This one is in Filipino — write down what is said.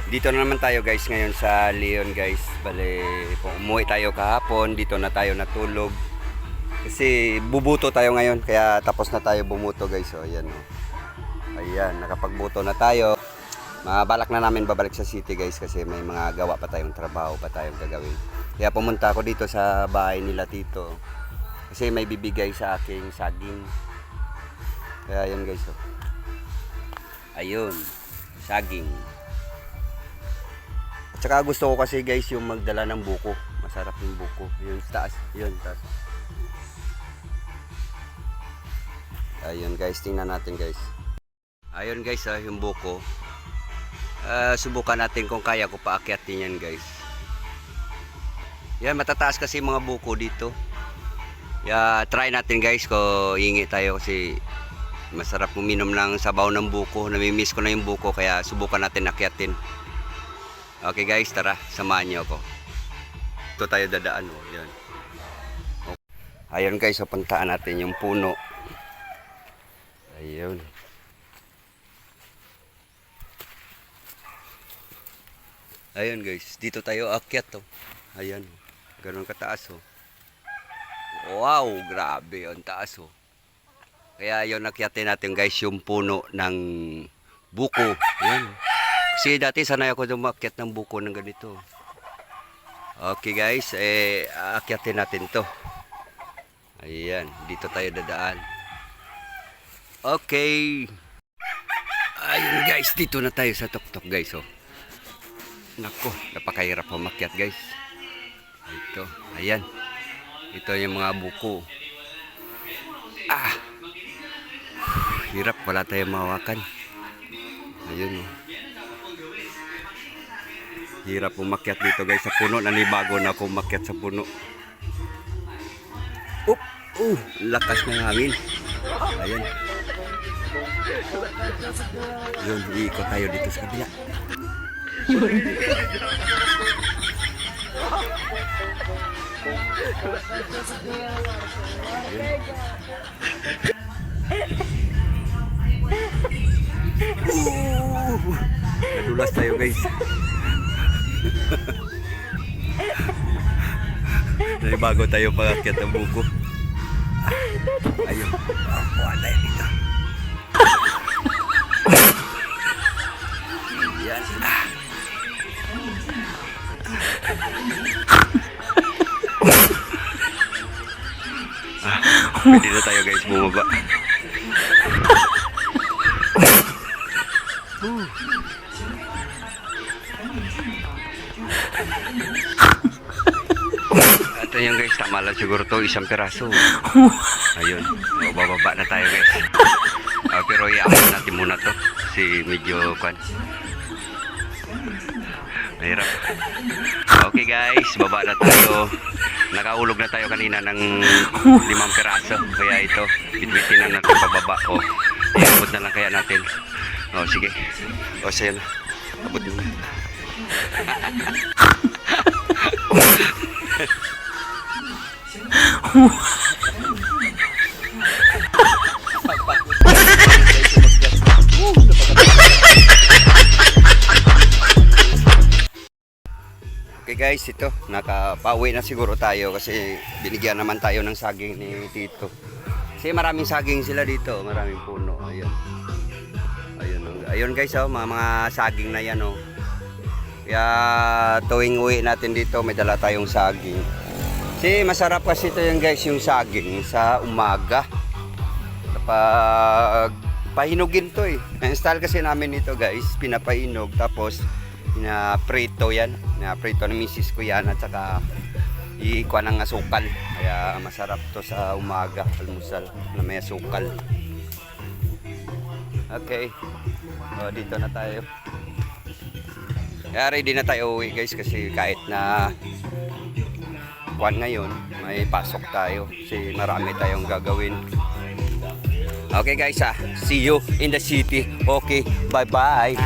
Dito na naman tayo guys ngayon sa Leon guys. Bale, kung umuwi tayo kahapon, dito na tayo natulog. Kasi bubuto tayo ngayon, kaya tapos na tayo bumuto guys. So, ayan o. Ayan, nakapagbuto na tayo. Mabalak na namin babalik sa city guys kasi may mga gawa pa tayong trabaho pa tayong gagawin. Kaya pumunta ako dito sa bahay nila tito. Kasi may bibigay sa aking saging. Kaya ayan guys o. Ayun, saging. At saka gusto ko kasi guys yung magdala ng buko. Masarap yung buko. Yung taas. Yun, taas. Ayun guys, tingnan natin guys. Ayun guys, yung buko. Subukan natin kung kaya ko paakyatin yan guys. Yan, matataas kasi mga buko dito. Try natin guys kung hingi tayo kasi masarap uminom ng sabaw ng buko. Namimiss ko na yung buko kaya subukan natin akyatin. Okay guys, tara, samahan niyo ako. Ito tayo dadaan. Yan. Okay. Ayun guys, puntaan natin yung puno. Ayun. Ayun guys, dito tayo akyat to. Ayan, ganun kataas oh. Wow, grabe, ang taas oh. Kaya yun, akyatin natin guys yung puno ng buko. Ayan. Kasi dati sanay ako dumakyat ng buko ng ganito. Okay guys, akyatin natin to. Ayan, dito tayo dadaan. Okay. Ayun guys, dito na tayo sa tuktok guys oh. Nako, napakahirap umakyat guys. Ito, ayan. Ito yung mga buko. Hirap, wala tayong mahawakan. Ayun oh. Hirap umakyat dito guys sa puno. Nanibago na ako umakyat sa puno. Lakas ng hangin. Ayan. Yun, iikot tayo dito sa kabila. Nadulas tayo guys. Bago tayo pag-akyat ng buko. Ayun. Kuha tayo dito. Ayan. Pwede na tayo guys bumaba. Ito yan guys, tama lang siguro to, isang piraso. Ayun, bababa na tayo guys. Pero iamon natin muna to kasi medyo mahirap. Okay guys, baba na tayo. Nakaulog na tayo kanina ng 5 piraso. Kaya ito, bitbitin na natin pababa. Iabot na lang kaya natin. Sige. Sige na. Abot mo. Okay guys, ito nakapauwi na siguro tayo kasi binigyan naman tayo ng saging ni Tito. Kasi maraming saging sila dito, maraming puno. Ayun. Ayun guys, mga saging na yan oh. Kaya tuwing uwi natin dito may dala tayong saging. Kasi masarap kasi ito yung guys, yung saging sa umaga. Kapag pahinugin to eh. Ang style kasi namin ito guys, pinapahinog tapos pinaprito yan. Pinaprito ng misis ko yan at saka ikuha ng asukal. Kaya masarap to sa umaga, almusal na may asukal. Okay. Dito na tayo. Kaya ready na tayo uwi guys kasi kahit na buwan ngayon, may pasok tayo kasi marami tayong gagawin. Okay guys, see you in the city. Okay, bye bye.